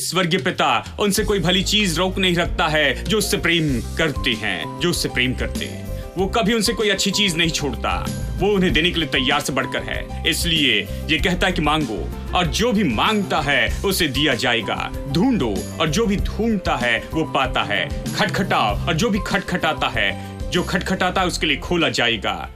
स्वर्गीय पिता उनसे कोई भली चीज रोक नहीं रखता है जो उससे प्रेम करते हैं, जो उससे प्रेम करते हैं। वो कभी उनसे कोई अच्छी चीज नहीं छोड़ता, वो उन्हें देने के लिए तैयार से बढ़कर है। इसलिए ये कहता है कि मांगो और जो भी मांगता है उसे दिया जाएगा, ढूंढो और जो भी ढूंढता है वो पाता है, खटखटाओ और जो भी खटखटाता है, जो खटखटाता है उसके लिए खोला जाएगा।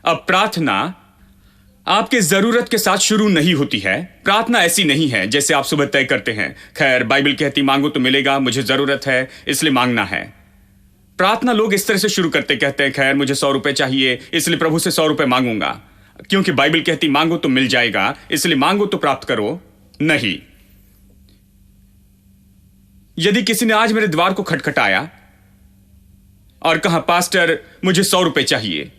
अब प्रार्थना आपके जरूरत के साथ शुरू नहीं होती है। प्रार्थना ऐसी नहीं है जैसे आप सुबह तय करते हैं, खैर बाइबल कहती मांगो तो मिलेगा, मुझे जरूरत है इसलिए मांगना है। प्रार्थना लोग इस तरह से शुरू करते, कहते हैं खैर मुझे 100 रुपए चाहिए इसलिए प्रभु से 100 रुपए मांगूंगा, क्योंकि बाइबल कहती मांगो तो मिल जाएगा इसलिए मांगो तो प्राप्त करो। नहीं, यदि किसी ने आज मेरे द्वार को खटखटाया और कहा पास्टर मुझे 100 रुपए चाहिए,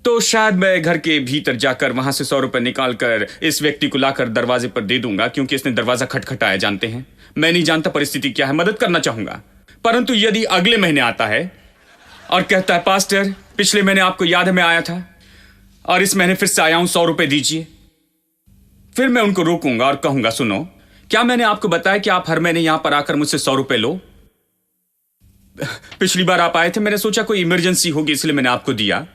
तो शायद मैं घर के भीतर जाकर वहां से 100 रुपए निकालकर इस व्यक्ति को लाकर दरवाजे पर दे दूंगा, क्योंकि इसने दरवाजा खटखटाया। जानते हैं, मैं नहीं जानता परिस्थिति क्या है, मदद करना चाहूंगा। परंतु यदि अगले महीने आता है और कहता है पास्टर पिछले महीने आपको याद है मैं आया था और इस महीने फिर से आया हूं, 100 रुपए दीजिए, फिर मैं उनको रोकूंगा और कहूंगा सुनो, क्या मैंने आपको बताया कि आप हर महीने यहां पर आकर मुझसे 100 रुपए लो? पिछली बार आप आए थे, मैंने सोचा कोई इमरजेंसी होगी इसलिए मैंने आपको दिया।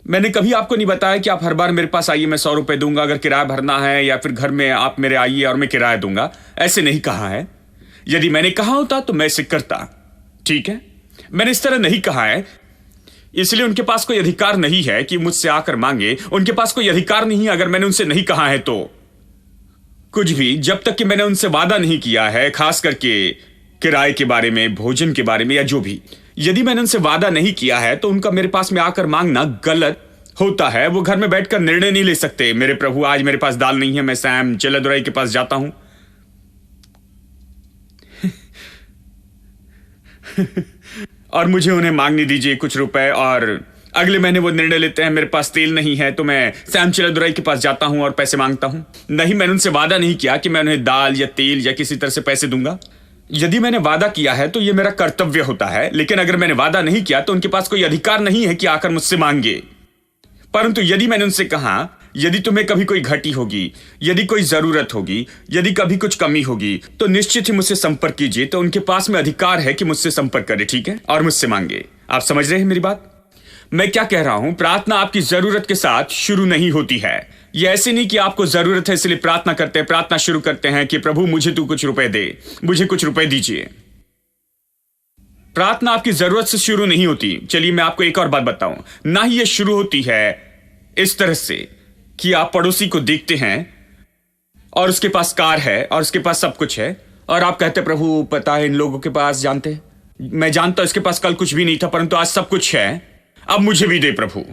मैंने कभी आपको नहीं बताया कि आप हर बार मेरे पास आइए मैं 100 रुपए दूंगा अगर किराया भरना है, या फिर घर में आप मेरे आइए और मैं किराया दूंगा। ऐसे नहीं कहा है। यदि मैंने कहा होता तो मैं इसे करता, ठीक है? मैंने इस तरह नहीं कहा है, इसलिए उनके पास कोई अधिकार नहीं है कि मुझसे आकर मांगे। उनके पास कोई अधिकार नहीं है अगर मैंने उनसे नहीं कहा है तो कुछ भी, जब तक कि मैंने उनसे वादा नहीं किया है, खास करके किराए के बारे में, भोजन के बारे में या जो भी। यदि मैंने उनसे वादा नहीं किया है तो उनका मेरे पास में आकर मांगना गलत होता है। वो घर में बैठकर निर्णय नहीं ले सकते, मेरे प्रभु आज मेरे पास दाल नहीं है, मैं सैम चेलादुराई के पास जाता हूं। और मुझे उन्हें मांगने दीजिए कुछ रुपए, और अगले महीने वो निर्णय लेते हैं मेरे पास तेल नहीं है तो मैं सैम चेलादुराई के पास जाता हूं और पैसे मांगता हूं। नहीं, मैंने उनसे वादा नहीं किया कि मैं उन्हें दाल या तेल या किसी तरह से पैसे दूंगा। यदि मैंने वादा किया है तो यह मेरा कर्तव्य होता है, लेकिन अगर मैंने वादा नहीं किया तो उनके पास कोई अधिकार नहीं है कि आकर मुझसे मांगे। परंतु यदि मैंने उनसे कहा यदि तुम्हें कभी कोई घटी होगी, यदि कोई जरूरत होगी, यदि कभी कुछ कमी होगी तो निश्चित ही मुझसे संपर्क कीजिए, तो उनके पास में अधिकार है कि मुझसे संपर्क करे, ठीक है, और मुझसे मांगे। आप समझ रहे हैं मेरी बात? मैं क्या कह रहा हूं? प्रार्थना आपकी जरूरत के साथ शुरू नहीं होती है। ये ऐसे नहीं कि आपको जरूरत है इसलिए प्रार्थना करते हैं, प्रार्थना शुरू करते हैं कि प्रभु मुझे तू कुछ रुपए दे, मुझे कुछ रुपए दीजिए। प्रार्थना आपकी जरूरत से शुरू नहीं होती। चलिए मैं आपको एक और बात बताऊं, ना ही ये शुरू होती है इस तरह से कि आप पड़ोसी को देखते हैं और उसके पास कार है और उसके पास सब कुछ है और आप कहते प्रभु पता है इन लोगों के पास, जानते मैं जानता हूं इसके पास कल कुछ भी नहीं था परंतु आज सब कुछ है, अब मुझे भी दे प्रभु।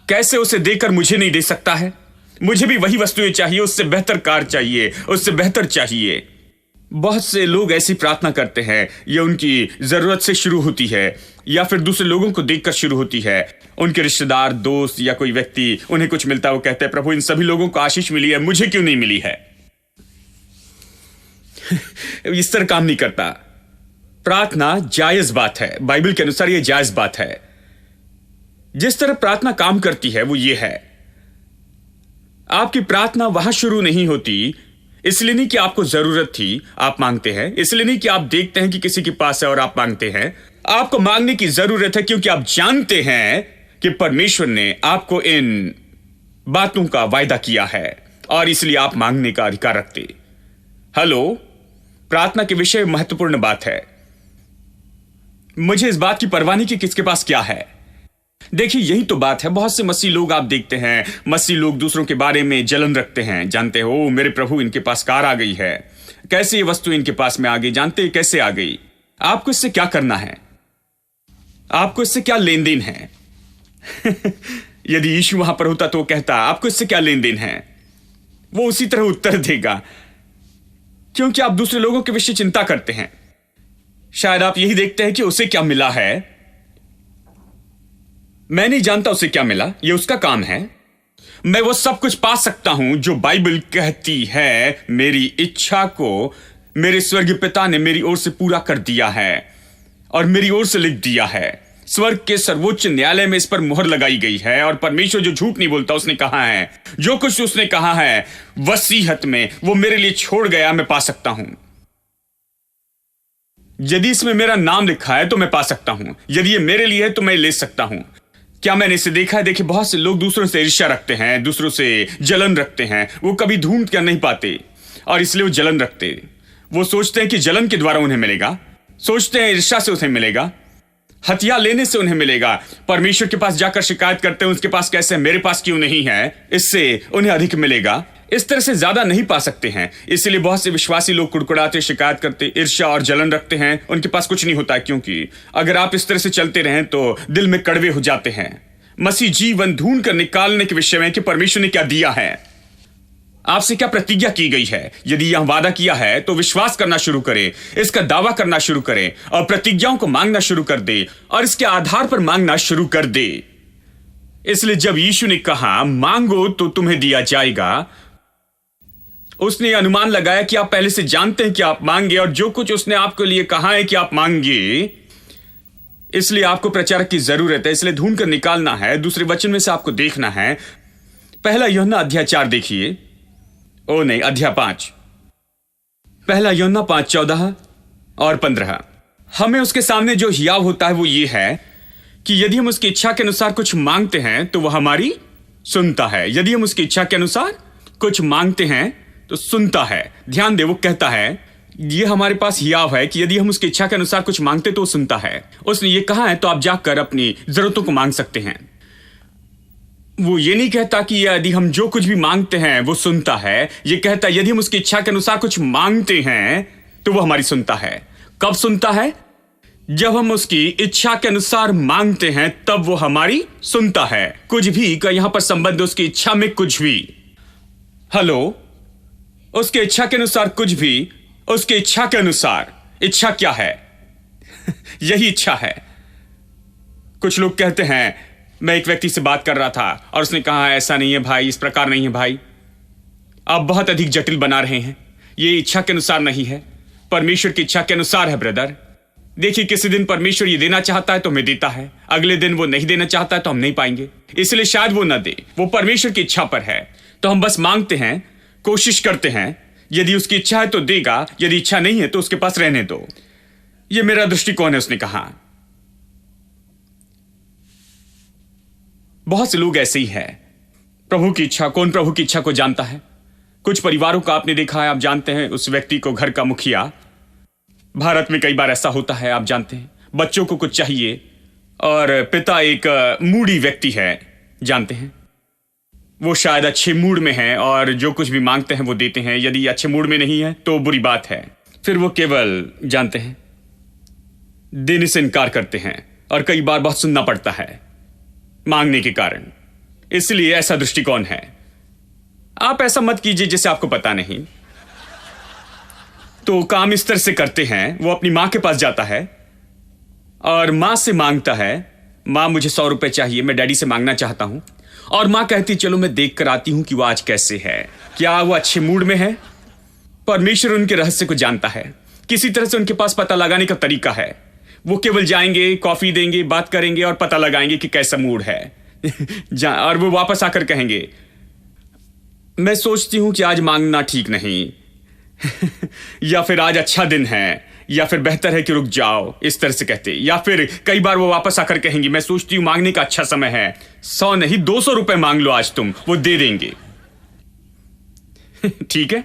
कैसे उसे देकर मुझे नहीं दे सकता है? मुझे भी वही वस्तुएं चाहिए, उससे बेहतर कार चाहिए, उससे बेहतर चाहिए। बहुत से लोग ऐसी प्रार्थना करते हैं, यह उनकी जरूरत से शुरू होती है या फिर दूसरे लोगों को देखकर शुरू होती है। उनके रिश्तेदार, दोस्त या कोई व्यक्ति उन्हें कुछ मिलता है, वो कहते हैं प्रभु इन सभी लोगों को आशीष मिली है, मुझे क्यों नहीं मिली है? इस तरह काम नहीं करता। प्रार्थना जायज बात है, बाइबल के अनुसार यह जायज बात है। जिस तरह प्रार्थना काम करती है वो ये है, आपकी प्रार्थना वहां शुरू नहीं होती इसलिए नहीं कि आपको जरूरत थी आप मांगते हैं, इसलिए नहीं कि आप देखते हैं कि किसी के पास है और आप मांगते हैं। आपको मांगने की जरूरत है क्योंकि आप जानते हैं कि परमेश्वर ने आपको इन बातों का वायदा किया है और इसलिए आप मांगने का अधिकार रखते। हेलो, प्रार्थना के विषय महत्वपूर्ण बात है। मुझे इस बात की परवाह नहीं कि किसके पास क्या है। देखिए यही तो बात है। बहुत से मसीह लोग आप देखते हैं, मसीह लोग दूसरों के बारे में जलन रखते हैं। जानते हो मेरे प्रभु इनके पास कार आ गई है, कैसे ये वस्तु इनके पास में आ गई, जानते हैं कैसे आ गई? आपको इससे क्या करना है? आपको इससे क्या लेन देन है? यदि यीशु वहां पर होता तो वो कहता आपको इससे क्या लेन देन है, वो उसी तरह उत्तर देगा, क्योंकि आप दूसरे लोगों के विषय चिंता करते हैं। शायद आप यही देखते हैं कि उसे क्या मिला है, मैं नहीं जानता उसे क्या मिला, यह उसका काम है। मैं वो सब कुछ पा सकता हूं जो बाइबल कहती है मेरी इच्छा को मेरे स्वर्गीय पिता ने मेरी ओर से पूरा कर दिया है और मेरी ओर से लिख दिया है। स्वर्ग के सर्वोच्च न्यायालय में इस पर मुहर लगाई गई है और परमेश्वर जो झूठ नहीं बोलता उसने कहा है, जो कुछ उसने कहा है वसीहत में वो मेरे लिए छोड़ गया, मैं पा सकता हूं। यदि इसमें मेरा नाम लिखा है तो मैं पा सकता हूं, यदि ये मेरे लिए है तो मैं ले सकता हूं। क्या मैंने इसे देखा है? देखिए बहुत से लोग दूसरों से ईर्ष्या रखते हैं, दूसरों से जलन रखते हैं। वो कभी ढूंढ कर नहीं पाते और इसलिए वो जलन रखते। वो सोचते हैं कि जलन के द्वारा उन्हें मिलेगा, सोचते हैं ईर्ष्या से उन्हें मिलेगा, हथियार लेने से उन्हें मिलेगा। परमेश्वर के पास जाकर शिकायत करते हैं उसके पास कैसे, मेरे पास क्यों नहीं है, इससे उन्हें अधिक मिलेगा। इस तरह से ज्यादा नहीं पा सकते हैं। इसलिए बहुत से विश्वासी लोग कुड़कुड़ाते, शिकायत करते, ईर्ष्या और जलन रखते हैं, उनके पास कुछ नहीं होता है। क्योंकि अगर आप इस तरह से चलते रहें तो दिल में कड़वे हो जाते हैं। मसीह जीवन ढूंढ कर निकालने के विषय में कि परमेश्वर ने क्या दिया है, आपसे क्या प्रतिज्ञा की गई है। यदि यह वादा किया है तो विश्वास करना शुरू करें, इसका दावा करना शुरू करें और प्रतिज्ञाओं को मांगना शुरू कर दे और इसके आधार पर मांगना शुरू कर दे। इसलिए जब यीशु ने कहा मांगो तो तुम्हें दिया जाएगा, उसने अनुमान लगाया कि आप पहले से जानते हैं कि आप मांगे और जो कुछ उसने आपके लिए कहा है कि आप मांगे, इसलिए आपको प्रचारक की जरूरत है। इसलिए ढूंढ कर निकालना है, दूसरे वचन में से आपको देखना है। पहला यूहन्ना अध्याय 4 देखिए, अध्याय 5, पहला यूहन्ना 5:14 और 15। हमें उसके सामने जो हियाव होता है वो ये है कि यदि हम उसकी इच्छा के अनुसार कुछ मांगते हैं तो वह हमारी सुनता है। यदि हम उसकी इच्छा के अनुसार कुछ मांगते हैं तो सुनता है। ध्यान दे, वो कहता है, ये हमारे पास हियाव है कि यदि हम उसकी इच्छा के अनुसार कुछ मांगते तो वो सुनता है। उसने ये कहा है तो आप जाकर अपनी जरूरतों को मांग सकते हैं। वो ये नहीं कहता कि यदि हम जो कुछ भी मांगते हैं वो सुनता है, ये कहता है यदि हम उसकी इच्छा के अनुसार कुछ मांगते हैं तो वो हमारी सुनता है। कब सुनता है? जब हम उसकी इच्छा के अनुसार मांगते हैं तब वो हमारी सुनता है। कुछ भी का यहां पर संबंध उसकी इच्छा में कुछ भी। हेलो, उसके इच्छा के अनुसार कुछ भी, उसके इच्छा के अनुसार। इच्छा क्या है? यही इच्छा है। कुछ लोग कहते हैं, मैं एक व्यक्ति से बात कर रहा था और उसने कहा ऐसा नहीं है भाई, इस प्रकार नहीं है भाई, आप बहुत अधिक जटिल बना रहे हैं, ये इच्छा के अनुसार नहीं है, परमेश्वर की इच्छा के अनुसार है। ब्रदर देखिए, किसी दिन परमेश्वर ये देना चाहता है तो हमें देता है, अगले दिन वो नहीं देना चाहता है तो हम नहीं पाएंगे। इसलिए शायद वो ना दे, वो परमेश्वर की इच्छा पर है। तो हम बस मांगते हैं, कोशिश करते हैं, यदि उसकी इच्छा है तो देगा, यदि इच्छा नहीं है तो उसके पास रहने दो। यह मेरा दृष्टिकोण है, उसने कहा। बहुत से लोग ऐसे ही हैं। प्रभु की इच्छा, कौन प्रभु की इच्छा को जानता है? कुछ परिवारों का आपने देखा है, आप जानते हैं, उस व्यक्ति को घर का मुखिया, भारत में कई बार ऐसा होता है, आप जानते हैं, बच्चों को कुछ चाहिए और पिता एक मूडी व्यक्ति है, जानते हैं, वो शायद अच्छे मूड में है और जो कुछ भी मांगते हैं वो देते हैं, यदि अच्छे मूड में नहीं है तो बुरी बात है, फिर वो केवल, जानते हैं, देने से इनकार करते हैं और कई बार बहुत सुनना पड़ता है मांगने के कारण। इसलिए ऐसा दृष्टिकोण है। आप ऐसा मत कीजिए जैसे आपको पता नहीं। तो काम इस तरह से करते हैं, वो अपनी मां के पास जाता है और मां से मांगता है, मां मुझे 100 रुपए चाहिए, मैं डैडी से मांगना चाहता हूं। और मां कहती चलो मैं देख कर आती हूं कि वो आज कैसे है, क्या वो अच्छे मूड में है। परमेश्वर उनके रहस्य को जानता है, किसी तरह से उनके पास पता लगाने का तरीका है। वो केवल जाएंगे, कॉफी देंगे, बात करेंगे और पता लगाएंगे कि कैसा मूड है और वो वापस आकर कहेंगे मैं सोचती हूं कि आज मांगना ठीक नहीं या फिर आज अच्छा दिन है, या फिर बेहतर है कि रुक जाओ, इस तरह से कहते। या फिर कई बार वो वापस आकर कहेंगी मैं सोचती हूं मांगने का अच्छा समय है, 100 नहीं 200 रुपए मांग लो आज तुम, वो दे देंगे ठीक है।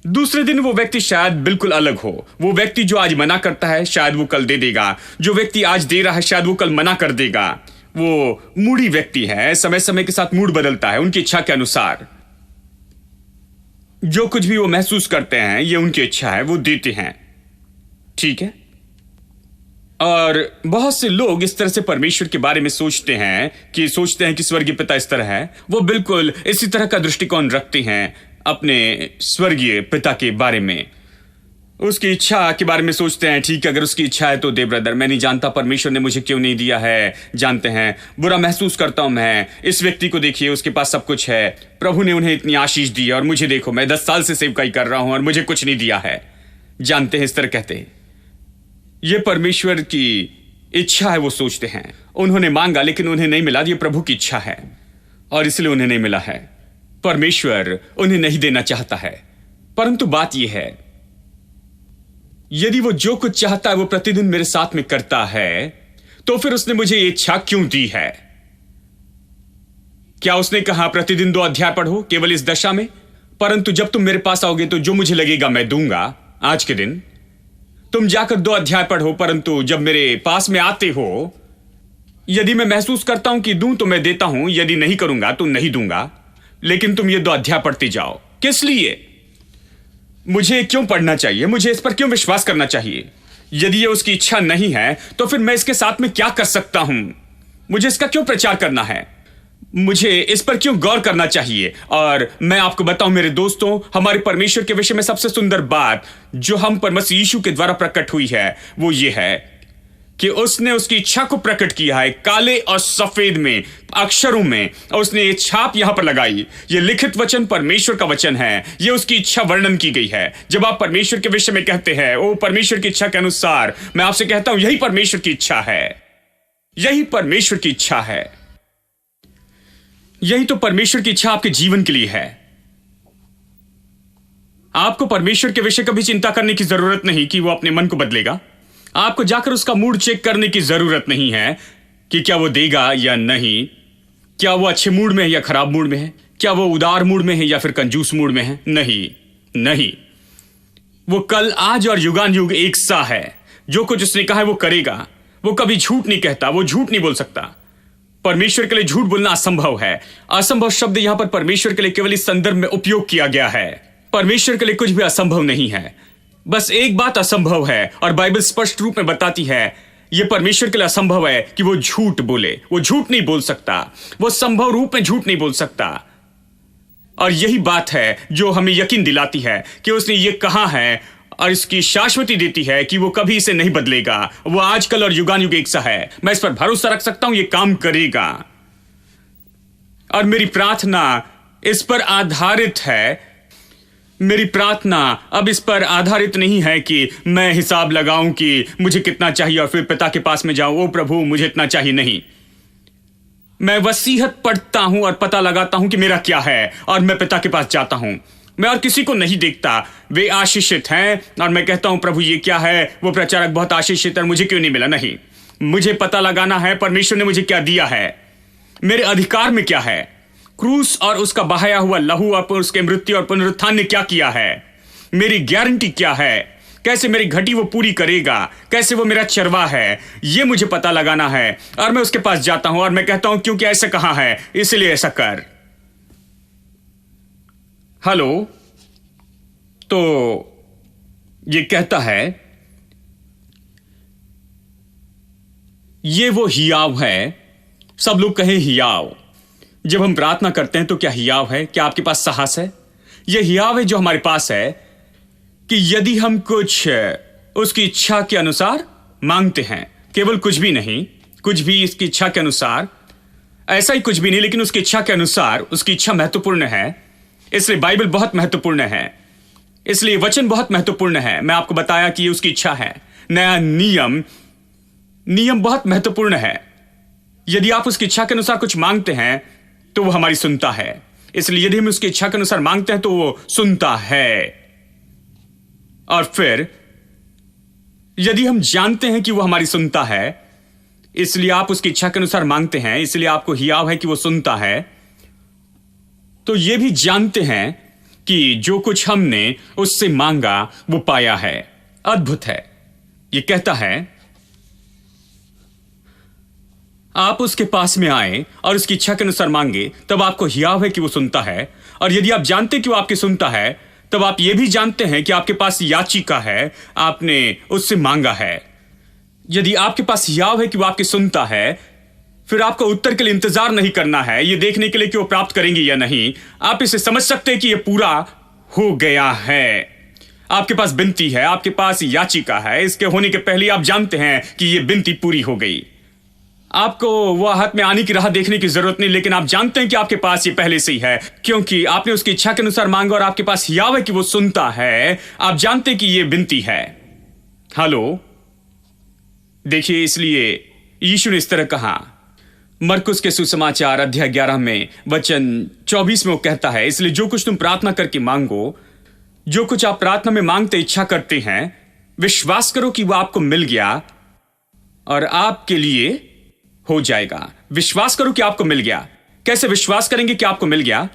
दूसरे दिन वो व्यक्ति शायद बिल्कुल अलग हो। वो व्यक्ति जो आज मना करता है शायद वो कल दे देगा, जो व्यक्ति आज दे रहा है शायद वो कल मना कर देगा। वो मूडी व्यक्ति है, समय समय के साथ मूड बदलता है उनकी इच्छा के अनुसार। जो कुछ भी वो महसूस करते हैं ये उनकी इच्छा है, वो देते हैं, ठीक है। और बहुत से लोग इस तरह से परमेश्वर के बारे में सोचते हैं कि स्वर्गीय पिता इस तरह है। वो बिल्कुल इसी तरह का दृष्टिकोण रखते हैं अपने स्वर्गीय पिता के बारे में, उसकी इच्छा के बारे में सोचते हैं। ठीक है, अगर उसकी इच्छा है तो दे ब्रदर, मैं नहीं जानता परमेश्वर ने मुझे क्यों नहीं दिया है, जानते हैं, बुरा महसूस करता हूं मैं। इस व्यक्ति को देखिए, उसके पास सब कुछ है, प्रभु ने उन्हें इतनी आशीष दी और मुझे देखो, मैं 10 साल से सेवकाई कर रहा हूं और मुझे कुछ नहीं दिया है, जानते हैं, इस तरह कहते हैं। ये परमेश्वर की इच्छा है, वो सोचते हैं। उन्होंने मांगा लेकिन उन्हें नहीं मिला, ये प्रभु की इच्छा है और इसलिए उन्हें नहीं मिला है। परमेश्वर उन्हें नहीं देना चाहता है। परंतु बात यह है, यदि वो जो कुछ चाहता है वो प्रतिदिन मेरे साथ में करता है, तो फिर उसने मुझे ये इच्छा क्यों दी है? क्या उसने कहा प्रतिदिन 2 अध्याय पढ़ो केवल इस दशा में, परंतु जब तुम मेरे पास आओगे तो जो मुझे लगेगा मैं दूंगा। आज के दिन तुम जाकर 2 अध्याय पढ़ो, परंतु जब मेरे पास में आते हो, यदि मैं महसूस करता हूं कि दूं तो मैं देता हूं, यदि नहीं करूंगा तो नहीं दूंगा। लेकिन तुम ये 2 अध्याय पढ़ते जाओ। किस लिए? मुझे क्यों पढ़ना चाहिए? मुझे इस पर क्यों विश्वास करना चाहिए? यदि ये उसकी इच्छा नहीं है तो फिर मैं इसके साथ में क्या कर सकता हूं? मुझे इसका क्यों प्रचार करना है? मुझे इस पर क्यों गौर करना चाहिए? और मैं आपको बताऊं मेरे दोस्तों, हमारे परमेश्वर के विषय में सबसे सुंदर बात जो हम पर मसीह यीशु के द्वारा प्रकट हुई है वो ये है कि उसने उसकी इच्छा को प्रकट किया है काले और सफेद में, अक्षरों में, और उसने ये छाप यहां पर लगाई। ये लिखित वचन परमेश्वर का वचन है, ये उसकी इच्छा वर्णन की गई है। जब आप परमेश्वर के विषय में कहते हैं ओ परमेश्वर की इच्छा के अनुसार, मैं आपसे कहता हूं यही परमेश्वर की इच्छा है, यही परमेश्वर की इच्छा है, यही तो परमेश्वर की इच्छा आपके जीवन के लिए है। आपको परमेश्वर के विषय कभी चिंता करने की जरूरत नहीं कि वो अपने मन को बदलेगा। आपको जाकर उसका मूड चेक करने की जरूरत नहीं है कि क्या वो देगा या नहीं, क्या वो अच्छे मूड में है या खराब मूड में है, क्या वो उदार मूड में है या फिर कंजूस मूड में है। नहीं नहीं, वो कल, आज और युगान युग एक सा है। जो कुछ उसने कहा है वो करेगा। वो कभी झूठ नहीं कहता, वो झूठ नहीं बोल सकता। परमेश्वर के लिए झूठ बोलना असंभव है। असंभव शब्द यहां पर परमेश्वर के लिए केवल इस संदर्भ में उपयोग किया गया है। परमेश्वर के लिए कुछ भी असंभव नहीं है। बस एक बात असंभव है और बाइबल स्पष्ट रूप में बताती है, यह परमेश्वर के लिए असंभव है कि वो झूठ बोले। वो झूठ नहीं बोल सकता, वो संभव रूप में झूठ नहीं बोल सकता। और यही बात है जो हमें यकीन दिलाती है कि उसने ये कहा है और इसकी शाश्वती देती है कि वो कभी इसे नहीं बदलेगा। वो आजकल और युगान युग एक सा है। मैं इस पर भरोसा रख सकता हूं, ये काम करेगा। और मेरी प्रार्थना इस पर आधारित है। मेरी प्रार्थना अब इस पर आधारित नहीं है कि मैं हिसाब लगाऊं कि मुझे कितना चाहिए और फिर पिता के पास में जाऊं, ओ प्रभु मुझे इतना चाहिए। नहीं, मैं वसीयत पढ़ता हूं और पता लगाता हूं कि मेरा क्या है और मैं पिता के पास जाता हूं। मैं और किसी को नहीं देखता, वे आशीषित हैं और मैं कहता हूं प्रभु ये क्या है, वो प्रचारक बहुत आशीषित है, मुझे क्यों नहीं मिला। नहीं, मुझे पता लगाना है परमेश्वर ने मुझे क्या दिया है, मेरे अधिकार में क्या है। क्रूस और उसका बहाया हुआ लहू और उसके मृत्यु और पुनरुत्थान ने क्या किया है, मेरी गारंटी क्या है, कैसे मेरी घटी वो पूरी करेगा, कैसे वो मेरा चरवा है, ये मुझे पता लगाना है। और मैं उसके पास जाता हूं और मैं कहता हूं क्योंकि ऐसा कहा है इसलिए ऐसा कर। हेलो, तो ये कहता है ये वो हियाव है। सब लोग कहें हियाव। जब हम प्रार्थना करते हैं तो क्या हियाव है? क्या आपके पास साहस है? यह हियाव है जो हमारे पास है कि यदि हम कुछ उसकी इच्छा के अनुसार मांगते हैं, केवल कुछ भी नहीं, कुछ भी इसकी इच्छा के अनुसार, ऐसा ही कुछ भी नहीं, लेकिन उसकी इच्छा के अनुसार, उसकी इच्छा महत्वपूर्ण है। इसलिए बाइबल बहुत महत्वपूर्ण है, इसलिए वचन बहुत महत्वपूर्ण है। मैं आपको बताया कि ये उसकी इच्छा है। नया नियम बहुत महत्वपूर्ण है। यदि आप उसकी इच्छा के अनुसार कुछ मांगते हैं तो वो हमारी सुनता है। इसलिए यदि हम उसकी इच्छा के अनुसार मांगते हैं तो वो सुनता है। और फिर यदि हम जानते हैं कि वो हमारी सुनता है, इसलिए आप उसकी इच्छा के अनुसार मांगते हैं, इसलिए आपको हियाव है कि वो सुनता है, तो ये भी जानते हैं कि जो कुछ हमने उससे मांगा वो पाया है। अद्भुत है। ये कहता है आप उसके पास में आए और उसकी इच्छा के अनुसार मांगे, तब आपको हियाव है कि वो सुनता है। और यदि आप जानते कि वो आपकी सुनता है, तब आप ये भी जानते हैं कि आपके पास याचिका है, आपने उससे मांगा है। यदि आपके पास हियाव है कि वो आपकी सुनता है, फिर आपको उत्तर के लिए इंतजार नहीं करना है, ये देखने के लिए कि वो प्राप्त करेंगे या नहीं। आप इसे समझ सकते हैं कि ये पूरा हो गया है। आपके पास विनती है, आपके पास याचिका है। इसके होने के पहले आप जानते हैं कि ये विनती पूरी हो गई। आपको वह हाथ में आने की राह देखने की जरूरत नहीं, लेकिन आप जानते हैं कि आपके पास ये पहले से ही है, क्योंकि आपने उसकी इच्छा के अनुसार मांगा और आपके पास हियाव है कि वो सुनता है। आप जानते हैं कि ये विनती है। हेलो, देखिए, इसलिए यीशु ने इस तरह कहा। मरकुस के सुसमाचार अध्याय 11 में वचन 24 में वो कहता है, इसलिए जो कुछ तुम प्रार्थना करके मांगो, जो कुछ आप प्रार्थना में मांगते इच्छा करते हैं, विश्वास करो कि वो आपको मिल गया और आपके लिए हो जाएगा। विश्वास करो कि आपको मिल गया। कैसे विश्वास करेंगे कि आपको मिल गया?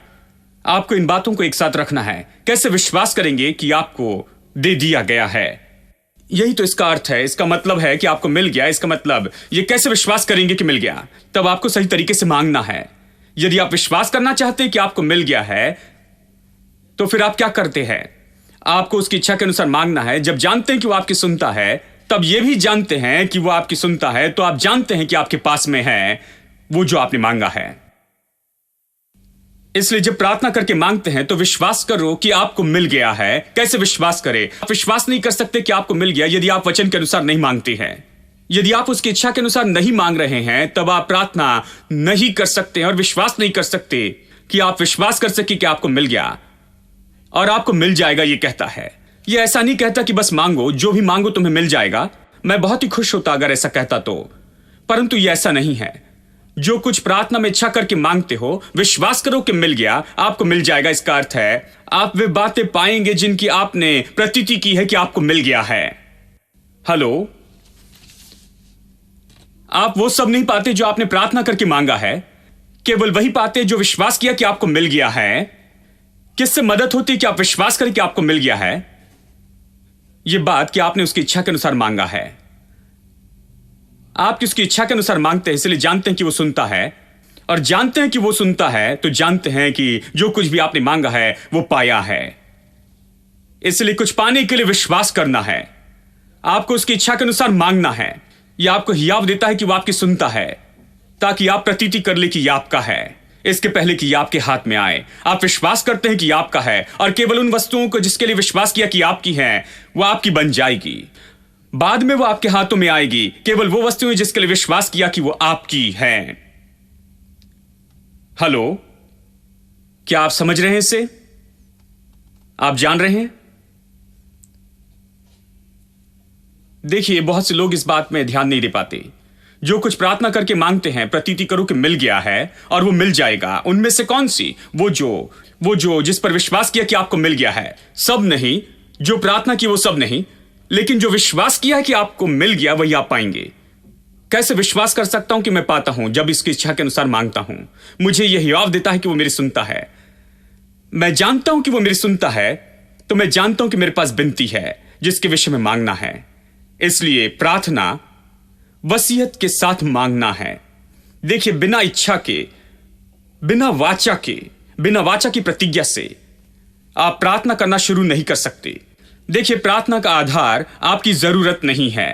आपको इन बातों को एक साथ रखना है। कैसे विश्वास करेंगे कि आपको दे दिया गया है? यही तो इसका अर्थ है। इसका मतलब है कि आपको मिल गया। इसका मतलब ये कैसे विश्वास करेंगे कि मिल गया? तब आपको सही तरीके से मांगना है। यदि आप विश्वास करना चाहते हैं कि आपको मिल गया है, तो फिर आप क्या करते हैं? आपको उसकी इच्छा के अनुसार मांगना है। जब जानते हैं कि वो आपकी सुनता है, तब यह भी जानते हैं कि वो आपकी सुनता है, तो आप जानते हैं कि आपके पास में है वो जो आपने मांगा है। इसलिए जब प्रार्थना करके मांगते हैं तो विश्वास करो कि आपको मिल गया है। कैसे विश्वास करें? आप विश्वास नहीं कर सकते कि आपको मिल गया यदि आप वचन के अनुसार नहीं मांगते हैं। यदि आप उसकी इच्छा के अनुसार नहीं मांग रहे हैं, तब आप प्रार्थना नहीं कर सकते और विश्वास नहीं कर सकते कि आप विश्वास कर सके कि आपको मिल गया और आपको मिल जाएगा। ये कहता है, ये ऐसा नहीं कहता कि बस मांगो, जो भी मांगो तुम्हें मिल जाएगा। मैं बहुत ही खुश होता अगर ऐसा कहता तो, परंतु ये ऐसा नहीं है। जो कुछ प्रार्थना में इच्छा करके मांगते हो, विश्वास करो कि मिल गया, आपको मिल जाएगा। इसका अर्थ है आप वे बातें पाएंगे जिनकी आपने प्रतीति की है कि आपको मिल गया है। हेलो, आप वो सब नहीं पाते जो आपने प्रार्थना करके मांगा है, केवल वही पाते जो विश्वास किया कि आपको मिल गया है। किससे मदद होती है कि आप विश्वास करें कि आपको मिल गया है? यह बात कि आपने उसकी इच्छा के अनुसार मांगा है। आप उसकी इच्छा के अनुसार मांगते हैं, इसलिए जानते हैं कि वो सुनता है, और जानते हैं कि वो सुनता है तो जानते हैं कि जो कुछ भी आपने मांगा है वो पाया है। इसलिए कुछ पाने के लिए विश्वास करना है। आपको उसकी इच्छा के अनुसार मांगना है। यह आपको हियाव देता है कि वो आपकी सुनता है, ताकि आप प्रतीति कर ले कि यह आपका है, इसके पहले कि यह आपके हाथ में आए। आप विश्वास करते हैं कि यह आपका है, और केवल उन वस्तुओं को जिसके लिए विश्वास किया कि आपकी हैं, वो आपकी बन जाएगी। बाद में वो आपके हाथों में आएगी। केवल वो वस्तुएं जिसके लिए विश्वास किया कि वो आपकी हैं। हेलो, क्या आप समझ रहे हैं इसे? आप जान रहे हैं? देखिए, बहुत से लोग इस बात में ध्यान नहीं दे पाते। जो कुछ प्रार्थना करके मांगते हैं, प्रतीति करो कि मिल गया है और वो मिल जाएगा। उनमें से कौन सी? वो जो जिस पर विश्वास किया कि आपको मिल गया है। सब नहीं, जो प्रार्थना की वो सब नहीं, लेकिन जो विश्वास किया है कि आपको मिल गया वही आप पाएंगे। कैसे विश्वास कर सकता हूं कि मैं पाता हूं जब इसकी इच्छा के अनुसार मांगता हूं? मुझे यह हियाव देता है कि वो मेरी सुनता है। मैं जानता हूं कि वो मेरी सुनता है, तो मैं जानता हूं कि मेरे पास विनती है जिसके विषय में मांगना है। इसलिए प्रार्थना वसीयत के साथ मांगना है। देखिए, बिना इच्छा के, बिना वाचा की प्रतिज्ञा से आप प्रार्थना करना शुरू नहीं कर सकते। देखिए, प्रार्थना का आधार आपकी जरूरत नहीं है।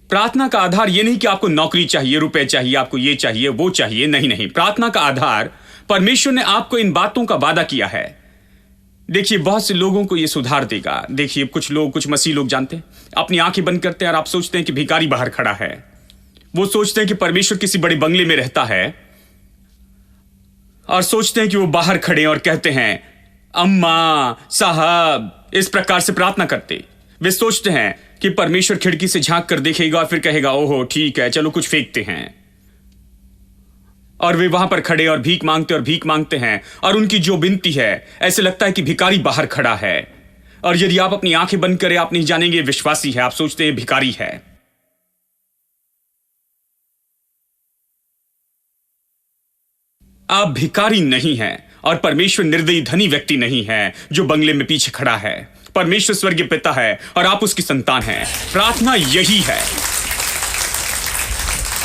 प्रार्थना का आधार यह नहीं कि आपको नौकरी चाहिए, रुपए चाहिए, आपको ये चाहिए, वो चाहिए। नहीं, प्रार्थना का आधार परमेश्वर ने आपको इन बातों का वादा किया है। देखिए, बहुत से लोगों को यह सुधार देगा। देखिए, कुछ मसीह लोग जानते हैं, अपनी आंखें बंद करते हैं और आप सोचते हैं कि भिखारी बाहर खड़ा है। वो सोचते हैं कि परमेश्वर किसी बड़े बंगले में रहता है और सोचते हैं कि वो बाहर खड़े और कहते हैं, अम्मा, साहब, इस प्रकार से प्रार्थना करते। वे सोचते हैं कि परमेश्वर खिड़की से झांक कर देखेगा और फिर कहेगा, ओहो ठीक है, चलो कुछ फेंकते हैं। और वे वहां पर खड़े और भीख मांगते हैं और उनकी जो विनती है, ऐसे लगता है कि भिखारी बाहर खड़ा है। और यदि आप अपनी आंखें बंद करें, आप नहीं जानेंगे विश्वासी है, आप सोचते हैं भिखारी है। आप भिखारी नहीं हैं और परमेश्वर निर्दयी धनी व्यक्ति नहीं है जो बंगले में पीछे खड़ा है। परमेश्वर स्वर्गीय पिता है और आप उसकी संतान हैं। प्रार्थना यही है।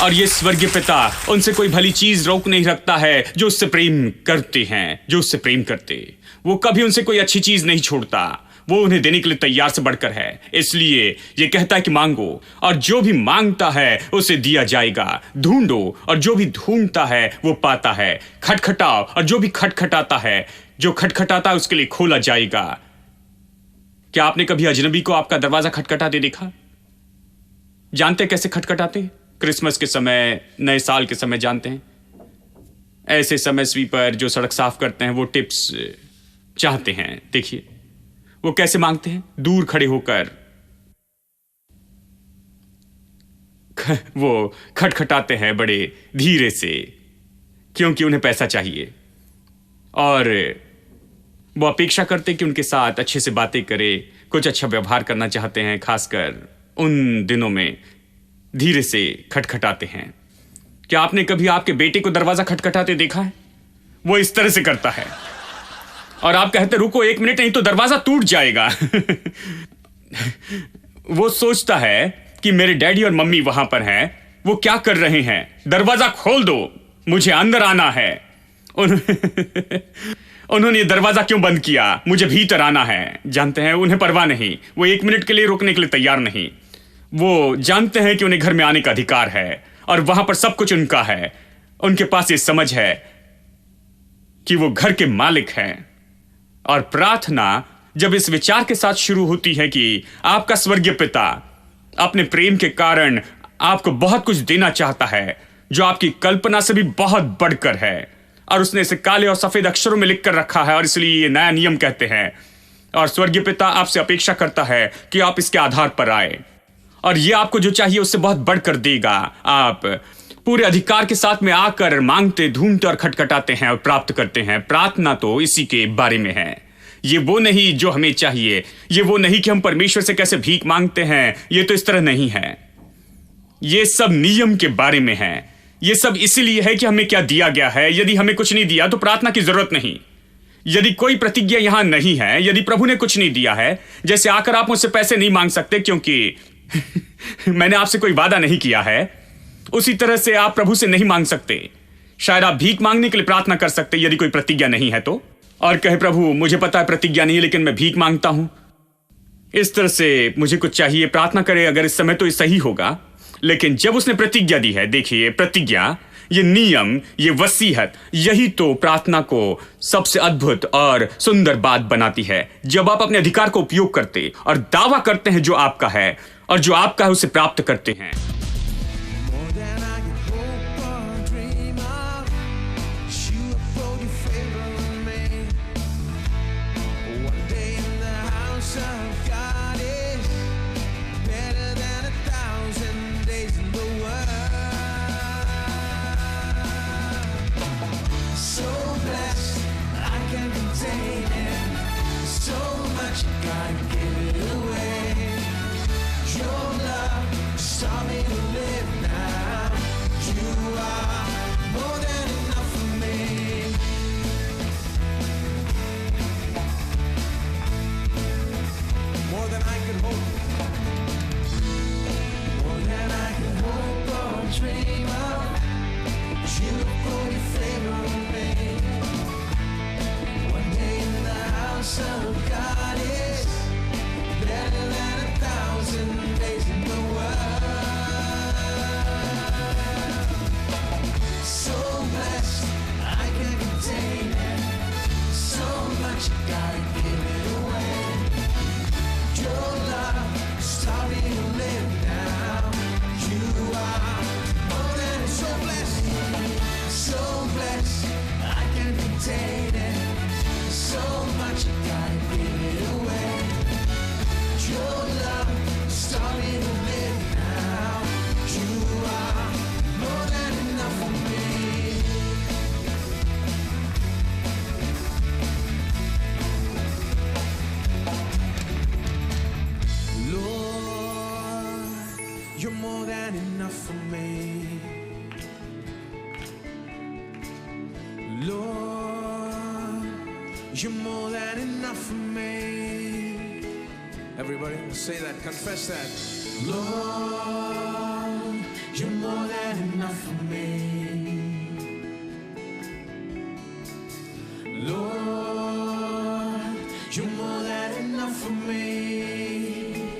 और ये स्वर्गीय पिता उनसे कोई भली चीज रोक नहीं रखता है जो उससे प्रेम करते हैं, जो उससे प्रेम करते। वो कभी उनसे कोई अच्छी चीज नहीं छोड़ता। वो उन्हें देने के लिए तैयार से बढ़कर है। इसलिए ये कहता है कि मांगो और जो भी मांगता है उसे दिया जाएगा। ढूंढो और जो भी ढूंढता है वो पाता है। खटखटाओ और जो भी खटखटाता है, जो खटखटाता है उसके लिए खोला जाएगा। क्या आपने कभी अजनबी को आपका दरवाजा खटखटाते देखा? जानते कैसे खटखटाते? क्रिसमस के समय, नए साल के समय, जानते हैं? ऐसे समय स्वीपर जो सड़क साफ करते हैं वो टिप्स चाहते हैं। देखिए वो कैसे मांगते हैं, दूर खड़े होकर वो खटखटाते हैं बड़े धीरे से, क्योंकि उन्हें पैसा चाहिए और वो अपेक्षा करते कि उनके साथ अच्छे से बातें करे, कुछ अच्छा व्यवहार करना चाहते हैं। खासकर उन दिनों में धीरे से खटखटाते हैं। क्या आपने कभी आपके बेटे को दरवाजा खटखटाते देखा है? वो इस तरह से करता है और आप कहते रुको 1 मिनट, नहीं तो दरवाजा टूट जाएगा। वो सोचता है कि मेरे डैडी और मम्मी वहां पर हैं, वो क्या कर रहे हैं, दरवाजा खोल दो, मुझे अंदर आना है। उन्होंने दरवाजा क्यों बंद किया, मुझे भीतर आना है। जानते हैं, उन्हें परवाह नहीं, वो 1 मिनट के लिए रुकने के लिए तैयार नहीं। वो जानते हैं कि उन्हें घर में आने का अधिकार है और वहां पर सब कुछ उनका है। उनके पास ये समझ है कि वो घर के मालिक हैं। और प्रार्थना जब इस विचार के साथ शुरू होती है कि आपका स्वर्गीय पिता अपने प्रेम के कारण आपको बहुत कुछ देना चाहता है जो आपकी कल्पना से भी बहुत बढ़कर है, और उसने इसे काले और सफेद अक्षरों में लिख कर रखा है, और इसलिए ये नया नियम कहते हैं। और स्वर्गीय पिता आपसे अपेक्षा करता है कि आप इसके आधार पर आए और ये आपको जो चाहिए उससे बहुत बढ़कर देगा। आप पूरे अधिकार के साथ में आकर मांगते, ढूंढते और खटखटाते हैं और प्राप्त करते हैं। प्रार्थना तो इसी के बारे में है। ये वो नहीं जो हमें चाहिए, ये वो नहीं कि हम परमेश्वर से कैसे भीख मांगते हैं, ये तो इस तरह नहीं है। ये सब नियम के बारे में है। ये सब इसीलिए है कि हमें क्या दिया गया है। यदि हमें कुछ नहीं दिया तो प्रार्थना की जरूरत नहीं। यदि कोई प्रतिज्ञा यहां नहीं है, यदि प्रभु ने कुछ नहीं दिया है, जैसे आकर आप मुझसे पैसे नहीं मांग सकते क्योंकि मैंने आपसे कोई वादा नहीं किया है, उसी तरह से आप प्रभु से नहीं मांग सकते। शायद आप भीख मांगने के लिए प्रार्थना कर सकते यदि कोई प्रतिज्ञा नहीं है तो, और कहे प्रभु मुझे पता है प्रतिज्ञा नहीं है लेकिन मैं भीख मांगता हूं, इस तरह से मुझे कुछ चाहिए, प्रार्थना करे अगर इस समय तो ये सही होगा। लेकिन जब उसने प्रतिज्ञा दी है, देखिए प्रतिज्ञा, ये नियम, ये वसीयत, यही तो प्रार्थना को सबसे अद्भुत और सुंदर बात बनाती है। जब आप अपने अधिकार का उपयोग करते और दावा करते हैं जो आपका है, और जो आपका है उसे प्राप्त करते हैं। God, give it away. Your love, saw me than enough for me. Lord, you're more than enough for me. Everybody say that, confess that. Lord, you're more than enough for me. Lord, you're more than enough for me.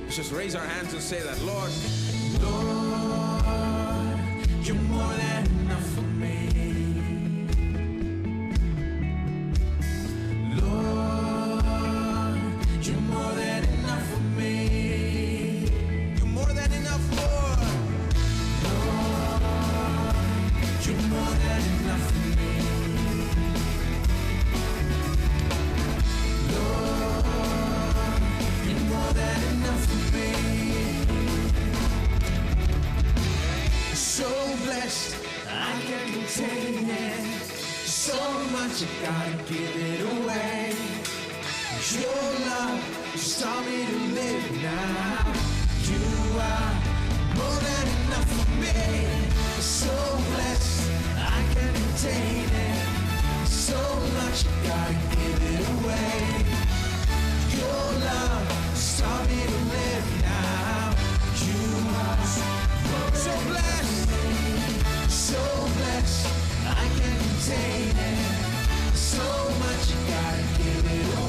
Let's just raise our hands and say that. Lord, Lord, you're more than enough for me. Lord, you're more than enough for me. You're more than enough, Lord. Lord, you're more than enough for me. Lord, you're more than enough for me. So blessed, I can't contain it. So much I gotta give it away. Your love just taught me to live now. You are more than enough for me. So blessed, I can't contain it. So much I gotta give it away. Your love just taught me to live now. You are so blessed, so blessed, I can't contain it. So much I gotta give it away.